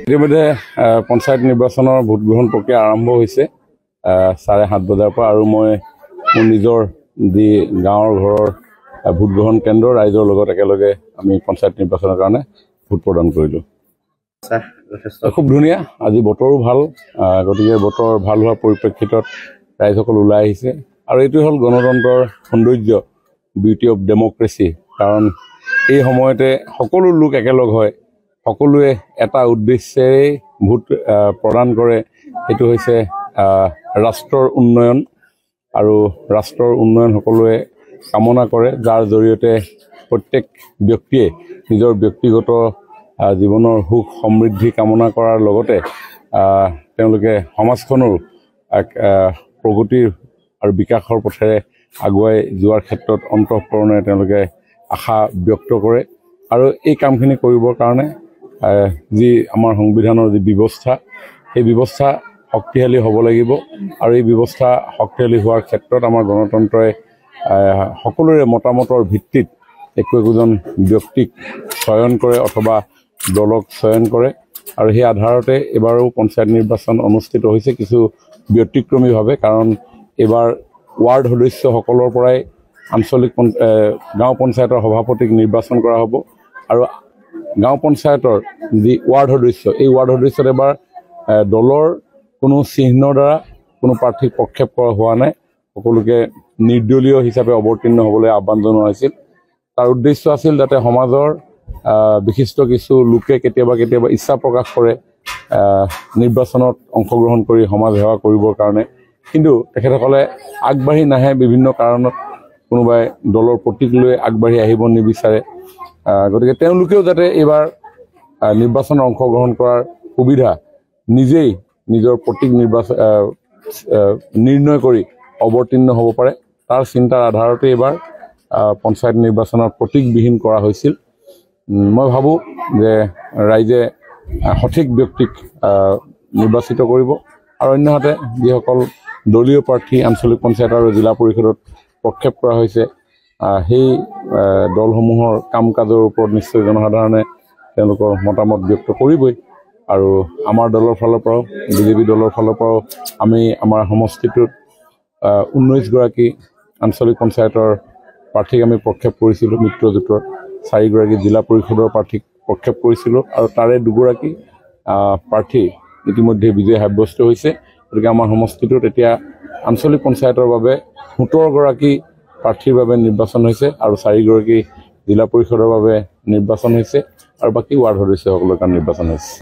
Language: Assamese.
ইতিমধ্যে পঞ্চায়ত নিৰ্বাচনৰ ভোট গ্ৰহণ প্ৰক্ৰিয়া আৰম্ভ হৈছে 7:30 বজাৰ পৰা আৰু মই মোৰ নিজৰ যি গাঁৱৰ ঘৰৰ ভোট গ্ৰহণ কেন্দ্ৰ ৰাইজৰ লগত একেলগে আমি পঞ্চায়ত নিৰ্বাচনৰ কাৰণে ভোট প্ৰদান কৰিলোঁ। খুব ধুনীয়া, আজি বতৰো ভাল, গতিকে বতৰ ভাল হোৱাৰ পৰিপ্ৰেক্ষিতত ৰাইজসকল ওলাই আহিছে আৰু এইটোৱে হ'ল গণতন্ত্ৰৰ সৌন্দৰ্য, বিউটি অফ ডেমক্ৰেচি। কাৰণ এই সময়তে সকলো লোক একেলগ হয়, সকলোৱে এটা উদ্দেশ্যেৰে ভোট প্ৰদান কৰে, সেইটো হৈছে ৰাষ্ট্ৰৰ উন্নয়ন আৰু ৰাষ্ট্ৰৰ উন্নয়ন সকলোৱে কামনা কৰে, যাৰ জৰিয়তে প্ৰত্যেক ব্যক্তিয়ে নিজৰ ব্যক্তিগত জীৱনৰ সুখ সমৃদ্ধি কামনা কৰাৰ লগতে তেওঁলোকে সমাজখনৰ এক প্ৰগতিৰ আৰু বিকাশৰ পথেৰে আগুৱাই যোৱাৰ ক্ষেত্ৰত অন্তঃকৰণে তেওঁলোকে আশা ব্যক্ত কৰে আৰু এই কামখিনি কৰিবৰ কাৰণে যি আমাৰ সংবিধানৰ যি ব্যৱস্থা, সেই ব্যৱস্থা শক্তিশালী হ'ব লাগিব আৰু এই ব্যৱস্থা শক্তিশালী হোৱাৰ ক্ষেত্ৰত আমাৰ গণতন্ত্ৰই সকলোৰে মতামতৰ ভিত্তিত একোজন ব্যক্তিক চয়ন কৰে অথবা দলক চয়ন কৰে আৰু সেই আধাৰতে এবাৰো পঞ্চায়ত নিৰ্বাচন অনুষ্ঠিত হৈছে কিছু ব্যতিক্ৰমীভাৱে। কাৰণ এইবাৰ ৱাৰ্ড সদস্যসকলৰ পৰাই আঞ্চলিক গাঁও পঞ্চায়তৰ সভাপতিক নিৰ্বাচন কৰা হ'ব আৰু গাঁও পঞ্চায়তৰ যি ৱাৰ্ড সদস্য, এই ৱাৰ্ড সদস্যত এবাৰ দলৰ কোনো চিহ্নৰ দ্বাৰা কোনো প্ৰাৰ্থীক প্ৰক্ষেপ কৰা হোৱা নাই, সকলোকে নিৰ্দলীয় হিচাপে অৱতীৰ্ণ হ'বলৈ আহ্বান জনোৱা হৈছিল। তাৰ উদ্দেশ্য আছিল যাতে সমাজৰ বিশিষ্ট কিছু লোকে কেতিয়াবা ইচ্ছা প্ৰকাশ কৰে নিৰ্বাচনত অংশগ্ৰহণ কৰি সমাজ সেৱা কৰিবৰ কাৰণে, কিন্তু তেখেতসকলে আগবাঢ়ি নাহে বিভিন্ন কাৰণত, কোনোবাই দলৰ প্ৰতীক লৈ আগবাঢ়ি আহিব নিবিচাৰে। গতিকে তেওঁলোকেও যাতে এইবাৰ নিৰ্বাচনত অংশগ্ৰহণ কৰাৰ সুবিধা নিজেই নিজৰ প্ৰতীক নিৰ্ণয় কৰি অৱতীৰ্ণ হ'ব পাৰে, তাৰ চিন্তাৰ আধাৰতে এইবাৰ পঞ্চায়ত নিৰ্বাচনৰ প্ৰতীকবিহীন কৰা হৈছিল। মই ভাবোঁ যে ৰাইজে সঠিক ব্যক্তিক নিৰ্বাচিত কৰিব আৰু অন্যহাতে যিসকল দলীয় প্ৰাৰ্থী আঞ্চলিক পঞ্চায়ত আৰু জিলা পৰিষদত প্ৰক্ষেপ কৰা হৈছে সেই দলসমূহৰ কাম কাজৰ ওপৰত নিশ্চয় জনসাধাৰণে তেওঁলোকৰ মতামত ব্যক্ত কৰিবই আৰু আমাৰ দলৰ ফালৰ পৰাও বিজেপি দলৰ ফালৰ পৰাও আমি আমাৰ সমষ্টিটোত 19 গৰাকী আঞ্চলিক পঞ্চায়তৰ প্ৰাৰ্থীক আমি প্ৰক্ষেপ কৰিছিলোঁ, মিত্ৰজোঁটৰ 4 গৰাকী জিলা পৰিষদৰ প্ৰাৰ্থীক প্ৰক্ষেপ কৰিছিলোঁ আৰু তাৰে 2 গৰাকী প্ৰাৰ্থী ইতিমধ্যে বিজয় সাব্যস্ত হৈছে। গতিকে আমাৰ সমষ্টিটোত এতিয়া আঞ্চলিক পঞ্চায়তৰ বাবে 17 গৰাকী প্ৰাৰ্থীৰ বাবে নিৰ্বাচন হৈছে আৰু 4 গৰাকী জিলা পৰিষদৰ বাবে নিৰ্বাচন হৈছে আৰু বাকী ৱাৰ্ড সদস্যসকলৰ কাৰণে নিৰ্বাচন হৈছে।